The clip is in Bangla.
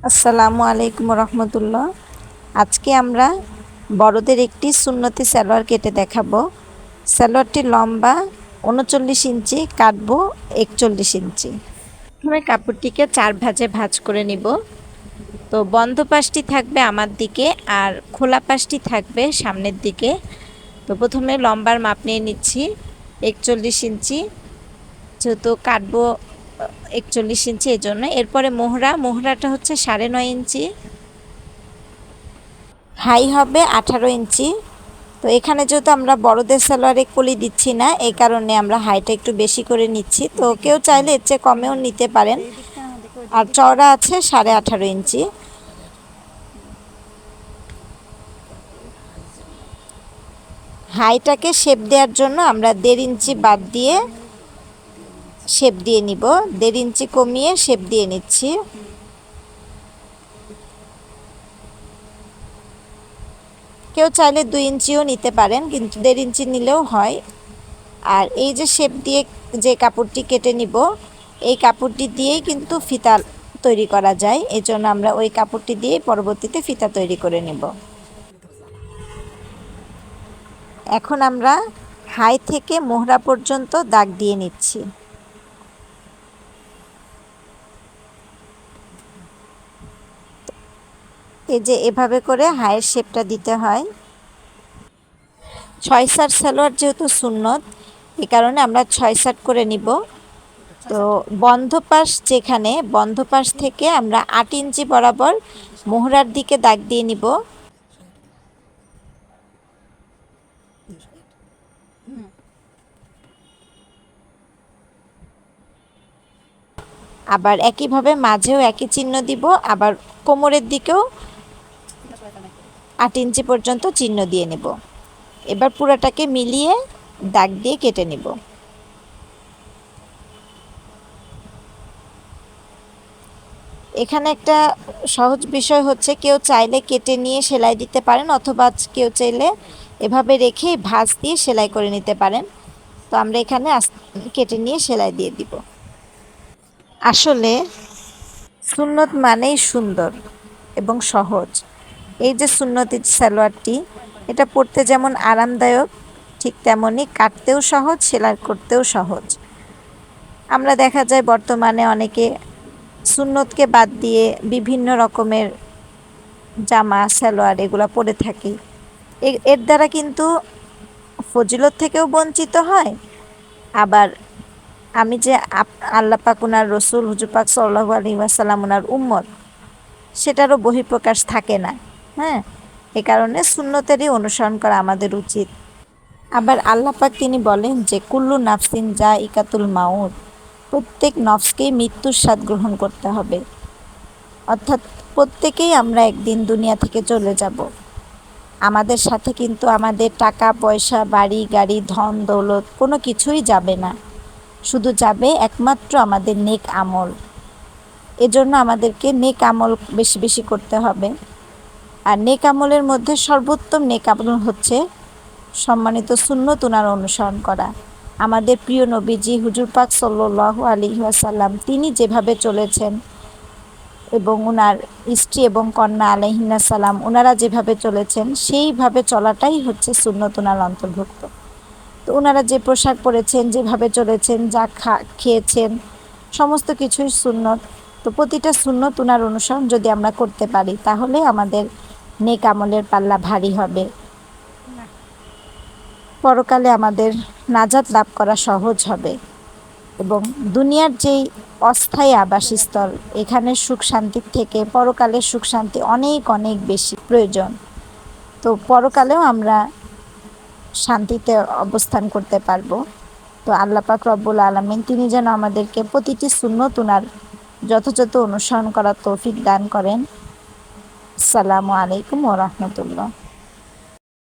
আসসালামু আলাইকুম রহমতুল্লাহ। আজকে আমরা বড়দের একটি সুন্নতি সালোয়ার কেটে দেখাবো। সালোয়ারটি লম্বা ৩৯ ইঞ্চি, কাটবো ৪১ ইঞ্চি। প্রথমে কাপড়টিকে 4 ভাঁজে ভাঁজ করে নিব। তো বন্ধ পাশটি থাকবে আমার দিকে আর খোলা পাশটি থাকবে সামনের দিকে। তো প্রথমে লম্বার মাপ নিয়ে নিচ্ছি ৪১ ইঞ্চি, যেহেতু কাটবো ৪১ ইঞ্চি এই জন্য। এরপরে মোহরাটা হচ্ছে ৯.৫ ইঞ্চি, হাই হবে ১৮ ইঞ্চি। তো এখানে যেহেতু আমরা বড়দের সালোয়ারে কলি দিচ্ছি না, এই কারণে আমরা হাইটা একটু বেশি করে নিচ্ছি। তো কেউ চাইলে এর চেয়ে কমেও নিতে পারেন। আর চওড়া আছে 18.৫ ইঞ্চি। হাইটাকে শেপ দেওয়ার জন্য আমরা ১.৫ ইঞ্চি বাদ দিয়ে শেপ দিয়ে নিব। ১.৫ ইঞ্চি কমিয়ে শেপ দিয়ে নিচ্ছি। কেউ চাইলে ২ ইঞ্চিও নিতে পারেন, কিন্তু ১.৫ ইঞ্চি নিলেও হয়। আর এই যে শেপ দিয়ে যে কাপড়টি কেটে নিব, এই কাপড়টি দিয়েই কিন্তু ফিতা তৈরি করা যায়। এই জন্য আমরা ওই কাপড়টি দিয়েই পরবর্তীতে ফিতা তৈরি করে নেব। এখন আমরা হাই থেকে মোহরা পর্যন্ত দাগ দিয়ে নিচ্ছি। এই যে এভাবে করে হাইয়ের শেপটা দিতে হয়। ৬/৭ সালোয়ার যেহেতু সুন্নত, এই কারণে আমরা ৬/৭ করে নিব। তো বন্ধ পাশ থেকে আমরা ৮ ইঞ্চি বরাবর মোহরার দিকে দাগ দিয়ে নিব। আবার একইভাবে মাঝেও একই চিহ্ন দিব, আবার কোমরের দিকেও ৮ ইঞ্চি পর্যন্ত চিহ্ন দিয়ে নেব। এবার পুরোটাকে মিলিয়ে দাগ দিয়ে কেটে নেব। এখানে একটা সহজ বিষয় হচ্ছে, কেউ চাইলে কেটে নিয়ে সেলাই দিতে পারেন, অথবা কেউ চাইলে এভাবে রেখে ভাঁজ দিয়ে সেলাই করে নিতে পারেন। তো আমরা এখানে কেটে নিয়ে সেলাই দিয়ে দিব। আসলে সুন্নত মানেই সুন্দর এবং সহজ। এই যে সুন্নতি সালোয়ারটি, এটা পরতে যেমন আরামদায়ক, ঠিক তেমনই কাটতেও সহজ, সেলাই করতেও সহজ। আমরা দেখা যায় বর্তমানে অনেকে সুন্নতকে বাদ দিয়ে বিভিন্ন রকমের জামা, সালোয়ার এগুলো পরে থাকি। এর দ্বারা কিন্তু ফজিলত থেকেও বঞ্চিত হয়। আবার আমি যে আল্লাহ পাক, ওনার রসুল হুজুর পাক সাল্লাল্লাহু আলাইহি ওয়াসাল্লাম ওনার উম্মত, সেটারও বহিঃপ্রকাশ থাকে না। হ্যাঁ, এ কারণে সুন্নতেরই অনুসরণ করা আমাদের উচিত। আবার আল্লাহ পাক তিনি বলেন যে কুল্লু নাফসিন যায়িকাতুল মাউত, প্রত্যেক নফসকেই মৃত্যুর স্বাদ গ্রহণ করতে হবে। অর্থাৎ প্রত্যেকেই আমরা একদিন দুনিয়া থেকে চলে যাব। আমাদের সাথে কিন্তু আমাদের টাকা পয়সা, বাড়ি গাড়ি, ধন দৌলত কোনো কিছুই যাবে না। শুধু যাবে একমাত্র আমাদের নেক আমল। এজন্য আমাদেরকে নেক আমল বেশি বেশি করতে হবে। আর নেক আমলের মধ্যে সর্বোত্তম নেক আমল হচ্ছে সম্মানিত সুন্নত ওনার অনুসরণ করা। আমাদের প্রিয় নবীজি হুজুর পাক সাল্লাল্লাহু আলাইহি ওয়াসাল্লাম তিনি যেভাবে চলেছেন, এবং ওনার স্ত্রী এবং কন্যা আলাইহিন্নাস সালাম ওনারা যেভাবে চলেছেন, সেইভাবে চলাটাই হচ্ছে সুন্নত ওনার অন্তর্ভুক্ত। তো ওনারা যে পোশাক পরেছেন, যেভাবে চলেছেন, যা খেয়েছেন, সমস্ত কিছুই সুন্নত। তো প্রতিটা সুন্নত ওনার অনুসরণ যদি আমরা করতে পারি, তাহলে আমাদের নেক আমলের পাল্লা ভারী হবে। পরকালে আমাদের নাজাত লাভ করা সহজ হবে, এবং দুনিয়ার যেই অস্থায়ী আবাসস্থল, এখানের সুখ শান্তির থেকে পরকালের সুখ শান্তি অনেক অনেক বেশি প্রয়োজন। তো পরকালেও আমরা শান্তিতে অবস্থান করতে পারবো। তো আল্লাহ পাক রব্বুল আলামিন তিনি যেন আমাদেরকে প্রতিটি সুন্নত ওনার যথাযথ অনুসরণ করার তৌফিক দান করেন। আসসালামু আলাইকুম ওয়া রাহমাতুল্লাহ।